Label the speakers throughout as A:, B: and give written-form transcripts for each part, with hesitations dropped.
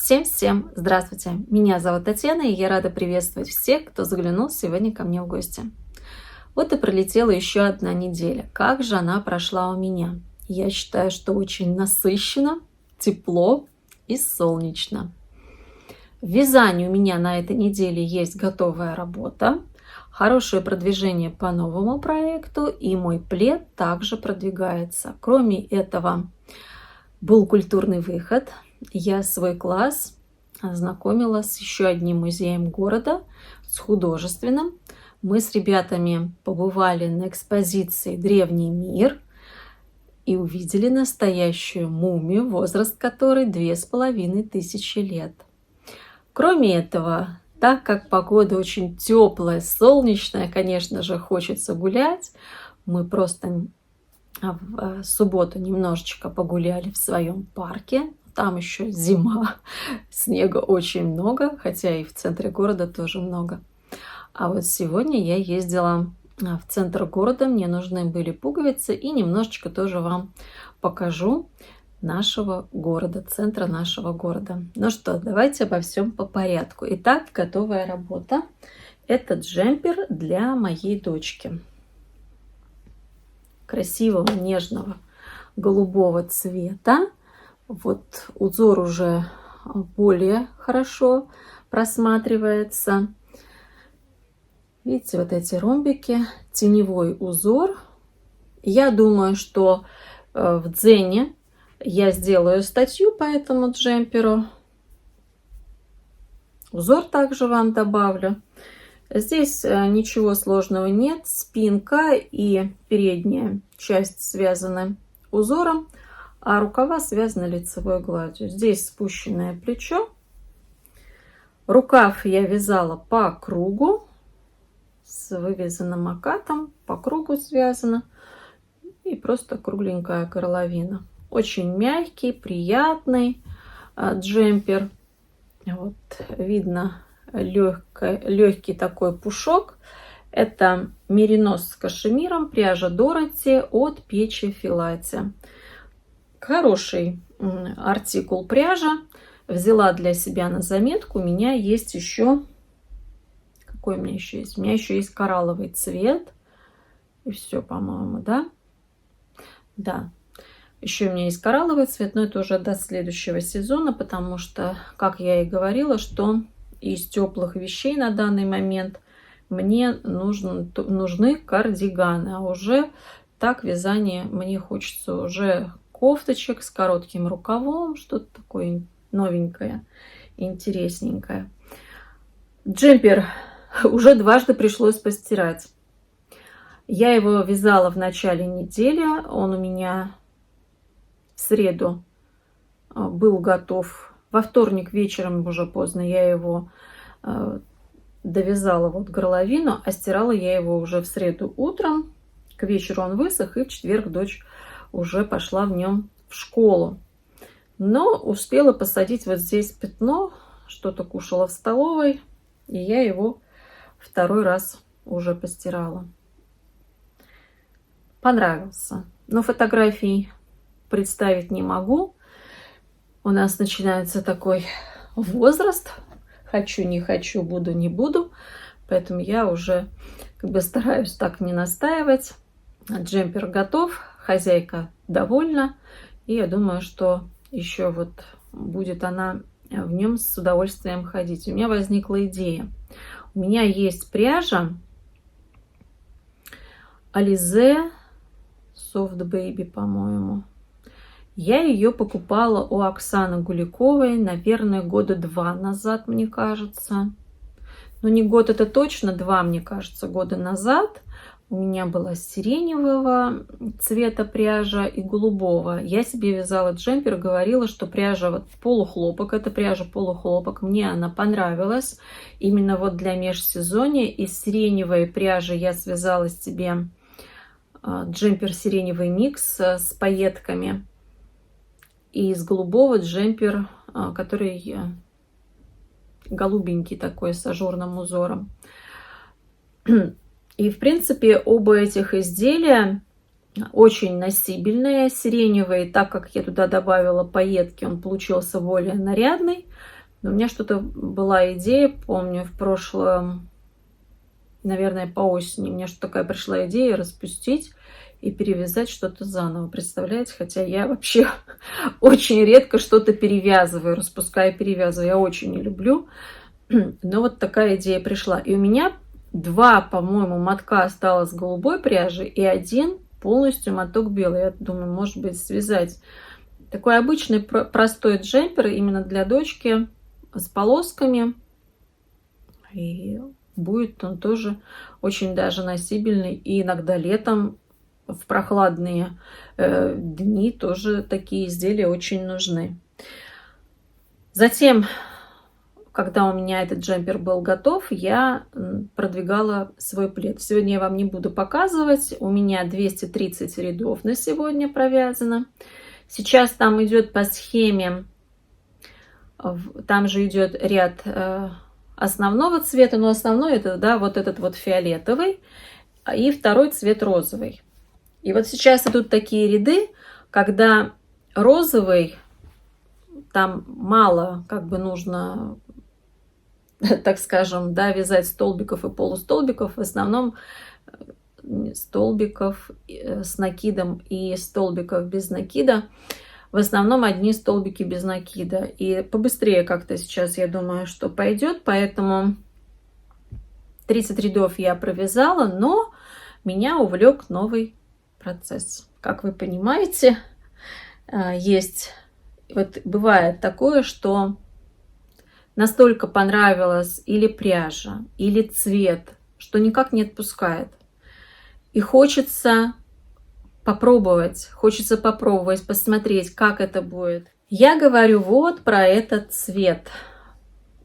A: Всем здравствуйте! Меня зовут Татьяна, и я рада приветствовать всех, кто заглянул сегодня ко мне в гости. Вот и пролетела еще одна неделя. Как же она прошла у меня? Я считаю, что очень насыщенно, тепло и солнечно. В вязании у меня на этой неделе есть готовая работа, хорошее продвижение по новому проекту, и мой плед также продвигается. Кроме этого, был культурный выход. Я свой класс ознакомила с еще одним музеем города, с художественным. Мы с ребятами побывали на экспозиции «Древний мир» и увидели настоящую мумию, возраст которой 2500 лет. Кроме этого, так как погода очень теплая, солнечная, конечно же, хочется гулять, мы просто в субботу немножечко погуляли в своем парке. Там еще зима, снега очень много, хотя и в центре города тоже много. А вот сегодня я ездила в центр города, мне нужны были пуговицы, и немножечко тоже вам покажу нашего города, центра нашего города. Ну что, давайте обо всем по порядку. Итак, готовая работа. Это джемпер для моей дочки. Красивого, нежного, голубого цвета. Вот узор уже более хорошо просматривается. Видите, вот эти ромбики, теневой узор. Я думаю, что в Дзене я сделаю статью по этому джемперу. Узор также вам добавлю. Здесь ничего сложного нет. Спинка и передняя часть связаны узором, а рукава связаны лицевой гладью. Здесь спущенное плечо. Рукав я вязала по кругу с вывязанным окатом, по кругу связано, и просто кругленькая горловина. Очень мягкий, приятный джемпер. Вот видно легкий такой пушок. Это меринос с кашемиром, пряжа Дороти от Печи Филати. Хороший артикул пряжа. Взяла для себя на заметку. У меня есть еще... Какой у меня еще есть? У меня еще есть коралловый цвет. И все, по-моему, да? Да. Еще у меня есть коралловый цвет, но это уже до следующего сезона, потому что, как я и говорила, что из теплых вещей на данный момент мне нужны кардиганы. А уже так вязание мне хочется уже кофточек с коротким рукавом, что-то такое новенькое, интересненькое. Джемпер уже дважды пришлось постирать. Я его вязала в начале недели, он у меня в среду был готов. Во вторник вечером, уже поздно, я его довязала вот горловину, а стирала я его уже в среду утром. К вечеру он высох, и в четверг дочь уже пошла в нем в школу. Но успела посадить вот здесь пятно, что-то кушала в столовой, и я его второй раз уже постирала. Понравился. Но фотографий представить не могу. У нас начинается такой возраст. Хочу, не хочу, буду, не буду. Поэтому я уже стараюсь так не настаивать. Джемпер готов, хозяйка довольна. И я думаю, что еще вот будет она в нем с удовольствием ходить. У меня возникла идея. У меня есть пряжа Alize Soft Baby, по-моему. Я ее покупала у Оксаны Гуликовой, наверное, года 2 назад, мне кажется. Но не год, это точно 2, мне кажется, года назад. У меня была сиреневого цвета пряжа и голубого. Я себе вязала джемпер, говорила, что пряжа вот полухлопок, это пряжа полухлопок, мне она понравилась. Именно вот для межсезонья. Из сиреневой пряжи я связала себе джемпер сиреневый микс с пайетками. И из голубого джемпер, который голубенький такой с ажурным узором. И, в принципе, оба этих изделия очень носибельные. Сиреневый, так как я туда добавила пайетки, он получился более нарядный. Но у меня что-то была идея, помню, в прошлом, наверное, по осени, у меня что-то такая пришла идея распустить и перевязать что-то заново, представляете? Хотя я вообще очень редко что-то перевязываю, распускаю и перевязываю, я очень не люблю. Но вот такая идея пришла. И у меня 2, по-моему, мотка осталось голубой пряжи и 1 полностью моток белый. Я думаю, может быть, связать такой обычный простой джемпер именно для дочки с полосками. И будет он тоже очень даже носибельный. И иногда летом в прохладные дни тоже такие изделия очень нужны. Затем, когда у меня этот джемпер был готов, я продвигала свой плед. Сегодня я вам не буду показывать. У меня 230 рядов на сегодня провязано. Сейчас там идет по схеме, там же идет ряд основного цвета, но основной это, да, вот этот вот фиолетовый, и второй цвет розовый. И вот сейчас идут такие ряды, когда розовый, там мало как бы нужно, так скажем, да, вязать столбиков и полустолбиков, в основном столбиков с накидом и столбиков без накида. В основном одни столбики без накида. И побыстрее как-то сейчас, я думаю, что пойдет. Поэтому 30 рядов я провязала, но меня увлек новый процесс. Как вы понимаете, есть... Вот бывает такое, что настолько понравилась или пряжа, или цвет, что никак не отпускает. И хочется попробовать, посмотреть, как это будет. Я говорю вот про этот цвет.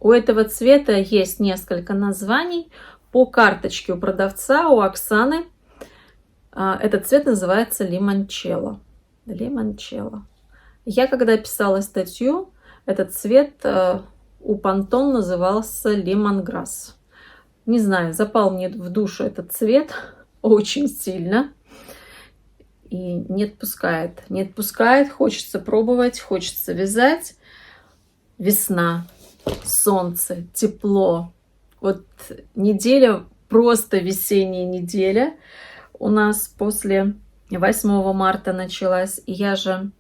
A: У этого цвета есть несколько названий. По карточке у продавца, у Оксаны, этот цвет называется лимончелло. Лимончелло. Я когда писала статью, этот цвет у Pantone назывался лемонграсс. Не знаю, запал мне в душу этот цвет очень сильно. И не отпускает. Не отпускает, хочется пробовать, хочется вязать. Весна, солнце, тепло. Вот неделя, просто весенняя неделя у нас после 8 марта началась. И я же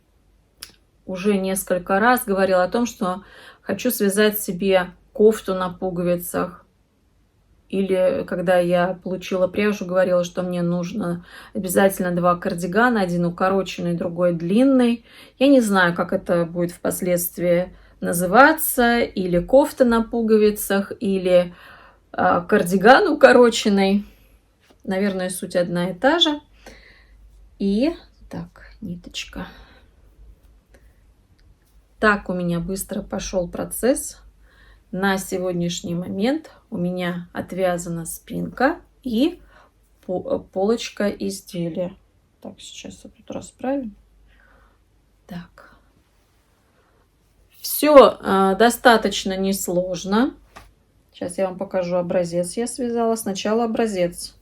A: уже несколько раз говорила о том, что хочу связать себе кофту на пуговицах. Или когда я получила пряжу, говорила, что мне нужно обязательно 2 кардигана, один укороченный, другой длинный. Я не знаю, как это будет впоследствии называться. Или кофта на пуговицах, или кардиган укороченный. Наверное, суть одна и та же. И так, ниточка. Так у меня быстро пошел процесс. На сегодняшний момент у меня отвязана спинка и полочка изделия. Так, сейчас я тут расправим. Так. Все достаточно несложно. Сейчас я вам покажу образец. Я связала сначала образец.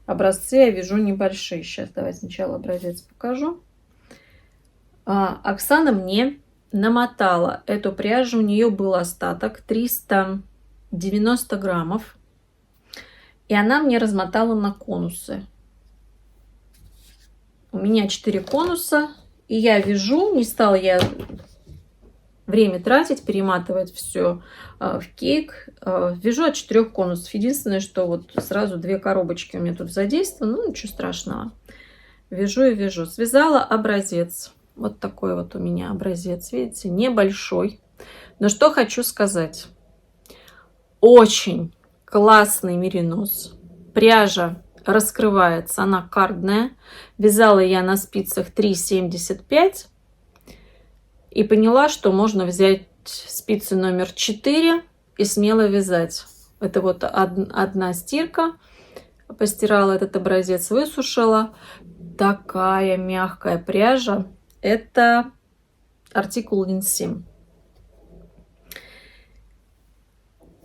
A: Образцы я вяжу небольшие. Сейчас давайте сначала образец покажу. Оксана мне намотала эту пряжу, у нее был остаток 390 граммов, и она мне размотала на конусы. У меня 4 конуса, и я вяжу, не стала я время тратить, перематывать все в кейк. Вяжу от 4 конусов. Единственное, что вот сразу 2 коробочки у меня тут задействованы, ну ничего страшного. Вяжу и вяжу. Связала образец. Вот такой вот у меня образец, видите, небольшой. Но что хочу сказать. Очень классный меринос. Пряжа раскрывается, она кардная. Вязала я на спицах 3,75. И поняла, что можно взять спицу номер 4 и смело вязать. Это вот одна стирка. Постирала этот образец, высушила. Такая мягкая пряжа. Это артикул Линсим.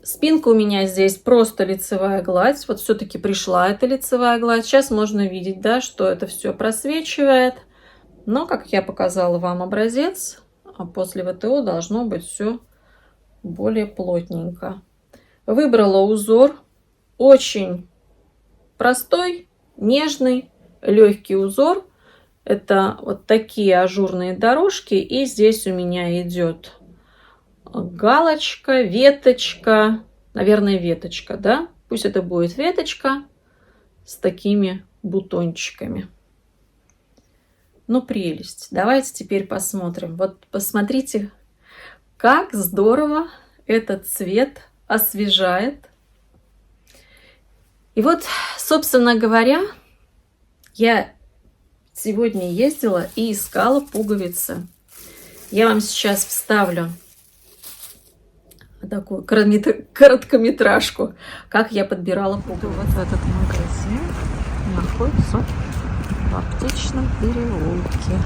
A: Спинка у меня здесь просто лицевая гладь. Вот все-таки пришла эта лицевая гладь. Сейчас можно видеть, да, что это все просвечивает. Но, как я показала вам образец, а после ВТО должно быть все более плотненько. Выбрала узор. Очень простой, нежный, легкий узор. Это вот такие ажурные дорожки. И здесь у меня идет галочка, веточка. Наверное, веточка, да? Пусть это будет веточка с такими бутончиками. Ну, прелесть. Давайте теперь посмотрим. Вот посмотрите, как здорово этот цвет освежает. И вот, собственно говоря, я сегодня ездила и искала пуговицы. Я вам сейчас вставлю такую короткометражку, как я подбирала пуговицы. Вот этот магазин находится в Аптечном переулке.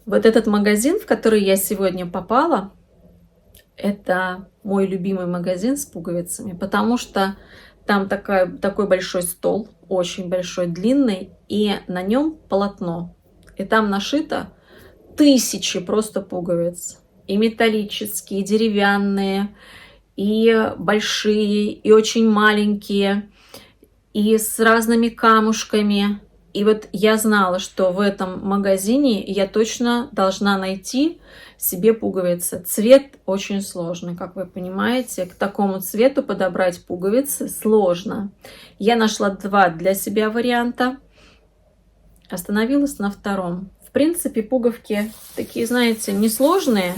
A: Вот этот магазин, в который я сегодня попала, это мой любимый магазин с пуговицами, потому что там такой большой стол, очень большой, длинный, и на нем полотно. И там нашито тысячи просто пуговиц. И металлические, и деревянные, и большие, и очень маленькие, и с разными камушками. И вот я знала, что в этом магазине я точно должна найти себе пуговицы. Цвет очень сложный, как вы понимаете. К такому цвету подобрать пуговицы сложно. Я нашла два для себя варианта. Остановилась на втором. В принципе, пуговки такие, знаете, несложные.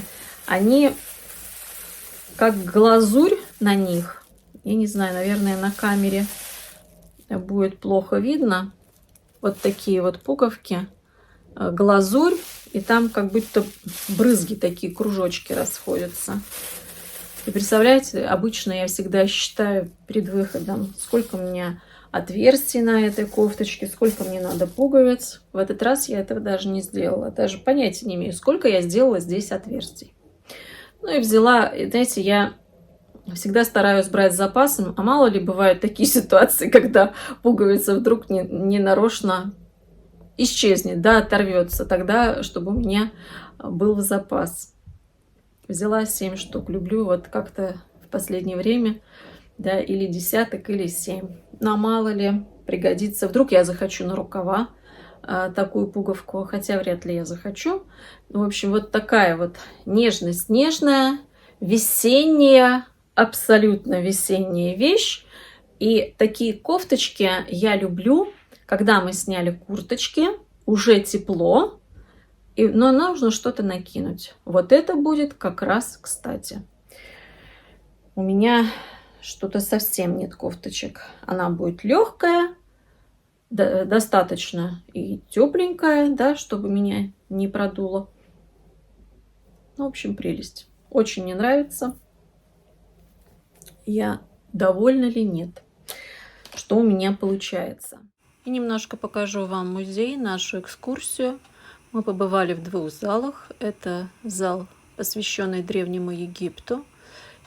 A: Они как глазурь на них. Я не знаю, наверное, на камере будет плохо видно. Вот такие вот пуговки, глазурь, и там как будто брызги, такие кружочки расходятся. И представляете, обычно я всегда считаю перед выходом, сколько у меня отверстий на этой кофточке, сколько мне надо пуговиц. В этот раз я этого даже не сделала, даже понятия не имею, сколько я сделала здесь отверстий. Ну и взяла, знаете, я всегда стараюсь брать с запасом, а мало ли бывают такие ситуации, когда пуговица вдруг ненарочно исчезнет, да, оторвется, тогда, чтобы у меня был в запас. Взяла 7 штук, люблю вот как-то в последнее время, да, или десяток, или 7. Но мало ли пригодится, вдруг я захочу на рукава такую пуговку, хотя вряд ли я захочу. В общем, вот такая вот нежность, нежная, весенняя, абсолютно весенняя вещь. И такие кофточки я люблю, когда мы сняли курточки, уже тепло, но нужно что-то накинуть. Вот это будет как раз кстати. У меня что-то совсем нет кофточек. Она будет легкая, достаточно и тепленькая, да, чтобы меня не продуло. Ну, в общем, прелесть. Очень мне нравится. Я довольна ли нет, что у меня получается. И немножко покажу вам музей, нашу экскурсию. Мы побывали в 2 залах. Это зал посвященный Древнему Египту.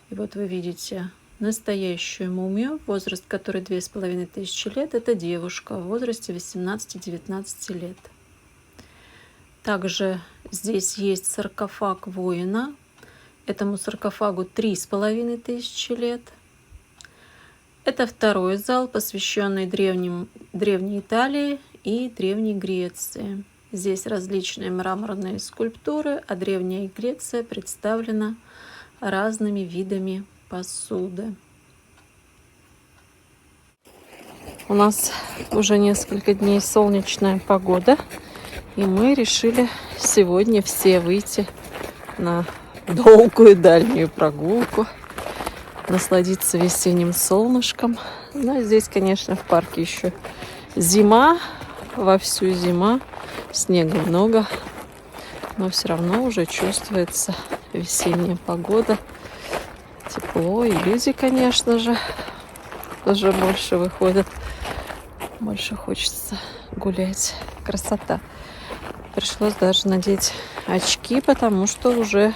A: И вот вы видите настоящую мумию, возраст которой 2500 лет. Это девушка в возрасте 18-19 лет. Также здесь есть саркофаг воина. Этому саркофагу 3500 лет. Это второй зал, посвященный Древней Италии и Древней Греции. Здесь различные мраморные скульптуры, а Древняя Греция представлена разными видами посуды. У нас уже несколько дней солнечная погода, и мы решили сегодня все выйти на долгую дальнюю прогулку, насладиться весенним солнышком. Но здесь, конечно, в парке еще зима, вовсю зима, снега много, но все равно уже чувствуется весенняя погода, тепло, и люди, конечно же, уже больше выходят, больше хочется гулять. Красота. Пришлось даже надеть очки, потому что уже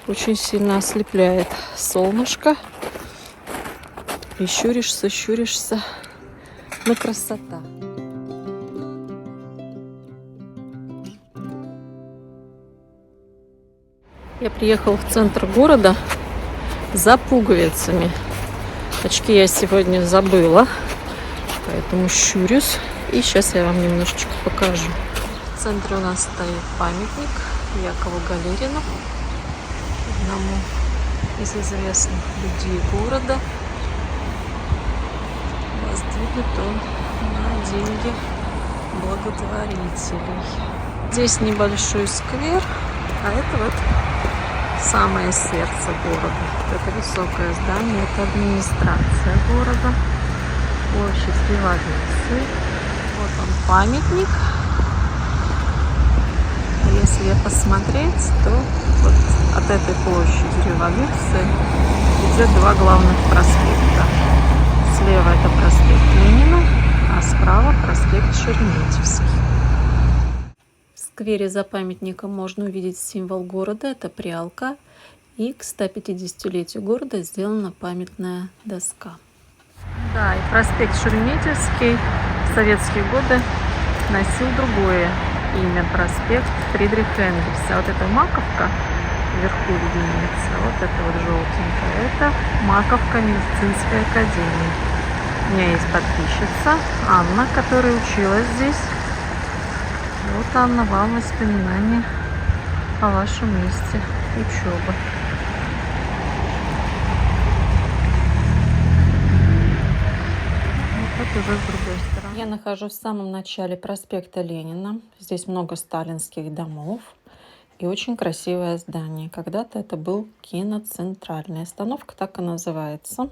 A: очень сильно ослепляет солнышко. И щуришься. Ну, красота. Я приехала в центр города за пуговицами. Очки я сегодня забыла, поэтому щурюсь. И сейчас я вам немножечко покажу. В центре у нас стоит памятник Якову Галерину, одному из известных людей города. Воздвигнут он на деньги благотворителей. Здесь небольшой сквер, а это вот самое сердце города. Это высокое здание, это администрация города. Площадь Революции. Вот он, памятник. А если посмотреть, то вот от этой площади Революции идет два главных проспекта. Слева это проспект Ленина, а справа проспект Шереметьевский. В сквере за памятником можно увидеть символ города, это прялка. И к 150-летию города сделана памятная доска. Да, и проспект Шереметьевский в советские годы носил другое имя, проспект Фридриха Энгельса. Вот эта маковка вверху виднеется, вот это вот желтенькая, это маковка медицинской академии. У меня есть подписчица Анна, которая училась здесь. Вот, Анна, вам воспоминания о вашем месте учебы. Вот уже с другой стороны. Я нахожусь в самом начале проспекта Ленина. Здесь много сталинских домов и очень красивое здание. Когда-то это был киноцентральная остановка, так и называется.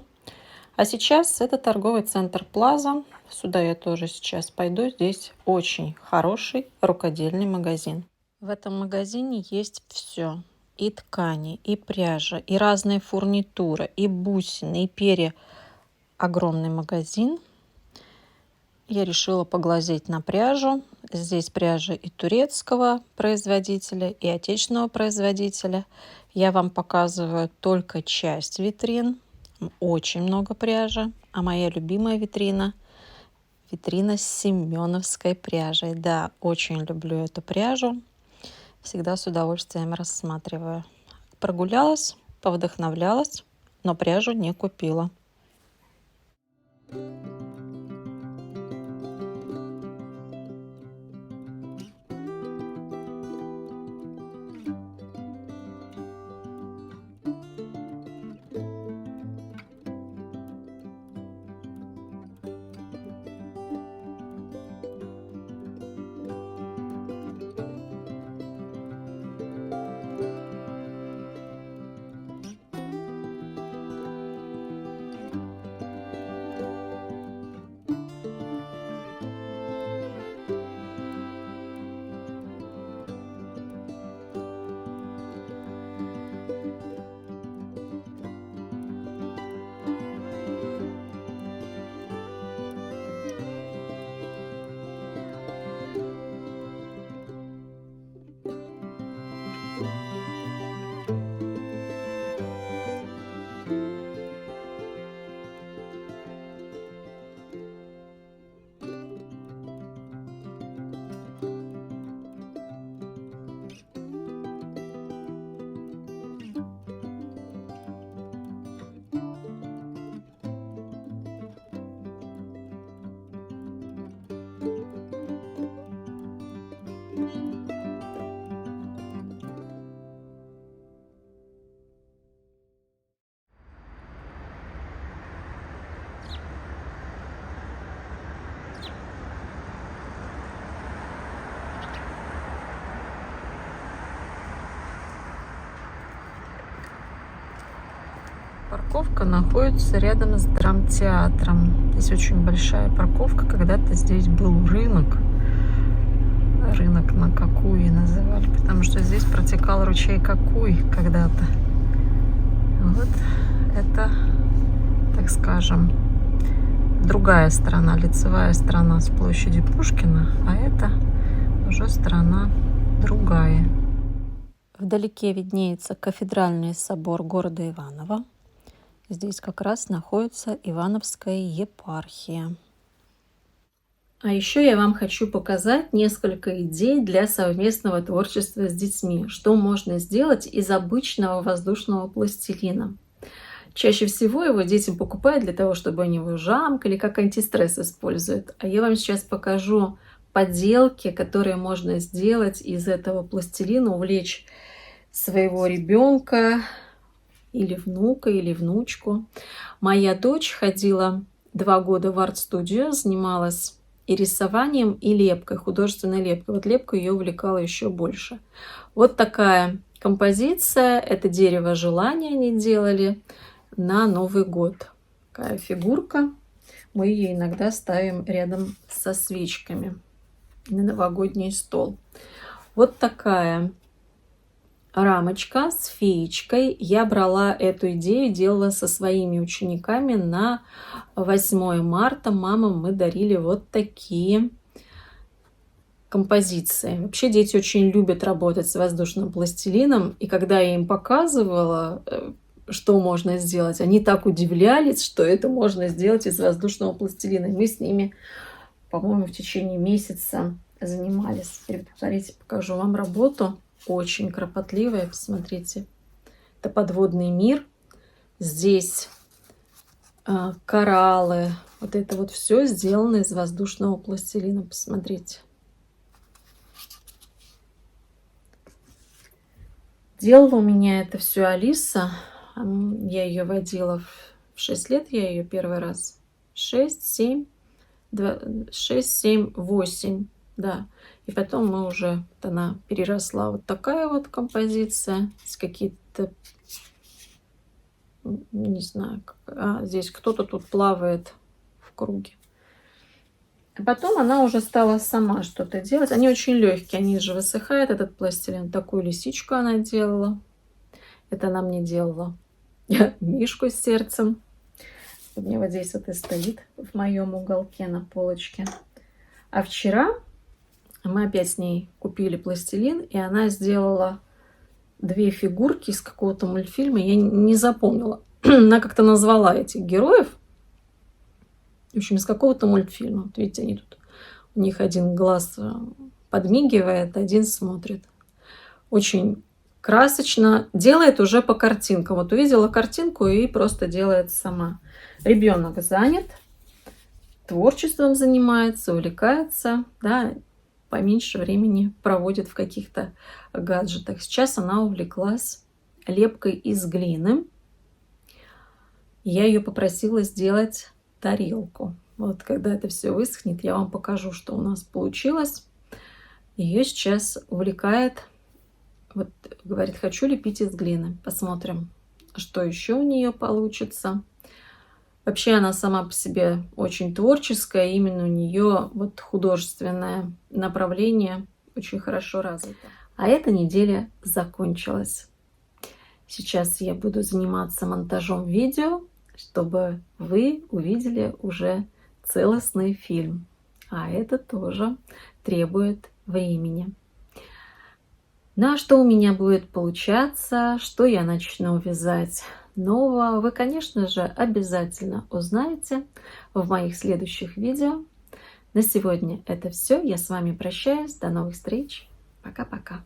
A: А сейчас это торговый центр Плаза. Сюда я тоже сейчас пойду. Здесь очень хороший рукодельный магазин. В этом магазине есть все. И ткани, и пряжа, и разные фурнитуры, и бусины, и перья. Огромный магазин. Я решила поглазеть на пряжу. Здесь пряжа и турецкого производителя, и отечественного производителя. Я вам показываю только часть витрин. Очень много пряжи. А моя любимая витрина — витрина с семеновской пряжей. Да, очень люблю эту пряжу. Всегда с удовольствием рассматриваю. Прогулялась, повдохновлялась, но пряжу не купила. парковка находится рядом с драмтеатром. Здесь очень большая парковка. Когда-то здесь был рынок. Рынок на Кокуй называли, потому что здесь протекал ручей Кокуй когда-то. Вот это, так скажем, другая сторона, лицевая сторона с площади Пушкина, а это уже сторона другая. Вдалеке виднеется кафедральный собор города Иваново. Здесь как раз находится Ивановская епархия. А еще я вам хочу показать несколько идей для совместного творчества с детьми. Что можно сделать из обычного воздушного пластилина. Чаще всего его детям покупают для того, чтобы они его жамкали, как антистресс используют. А я вам сейчас покажу поделки, которые можно сделать из этого пластилина, увлечь своего ребенка или внука, или внучку. Моя дочь ходила 2 года в арт-студию, занималась и рисованием, и лепкой, художественной лепкой. Вот лепка ее увлекала еще больше. Вот такая композиция. Это дерево желания они делали на Новый год. Такая фигурка. Мы ее иногда ставим рядом со свечками на новогодний стол. Вот такая рамочка с феечкой. Я брала эту идею, делала со своими учениками на 8 марта. Мамам мы дарили вот такие композиции. Вообще дети очень любят работать с воздушным пластилином. И когда я им показывала, что можно сделать, они так удивлялись, что это можно сделать из воздушного пластилина. И мы с ними, по-моему, в течение месяца занимались. Теперь, посмотрите, покажу вам работу. Очень кропотливая, посмотрите. Это подводный мир. Здесь кораллы. Вот это вот все сделано из воздушного пластилина. Посмотрите. Делала у меня это все Алиса. Я ее водила в 6 лет. Я ее первый раз. 6, 7, 8. Да. И потом мы уже, вот она переросла. Вот такая вот композиция. Здесь какие-то, не знаю, здесь кто-то тут плавает в круге. А потом она уже стала сама что-то делать. Они очень легкие, они же высыхают, этот пластилин. Такую лисичку она делала. Это она мне делала мишку с сердцем. У меня вот здесь вот и стоит в моем уголке на полочке. А вчера мы опять с ней купили пластилин, и она сделала 2 фигурки из какого-то мультфильма. Я не запомнила. Она как-то назвала этих героев. В общем, из какого-то мультфильма. Вот видите, они тут. У них один глаз подмигивает, один смотрит. Очень красочно. Делает уже по картинкам. Вот увидела картинку и просто делает сама. Ребенок занят, творчеством занимается, увлекается, да, поменьше времени проводит в каких-то гаджетах. Сейчас она увлеклась лепкой из глины. Я ее попросила сделать тарелку. Вот когда это все высохнет, я вам покажу, что у нас получилось. Ее сейчас увлекает. Вот говорит, хочу лепить из глины. Посмотрим, что еще у нее получится. Вообще она сама по себе очень творческая, именно у нее вот художественное направление очень хорошо развито. А эта неделя закончилась. Сейчас я буду заниматься монтажом видео, чтобы вы увидели уже целостный фильм. А это тоже требует времени. Ну а что у меня будет получаться, что я начну вязать нового, вы, конечно же, обязательно узнаете в моих следующих видео. На сегодня это все. Я с вами прощаюсь. До новых встреч. Пока-пока.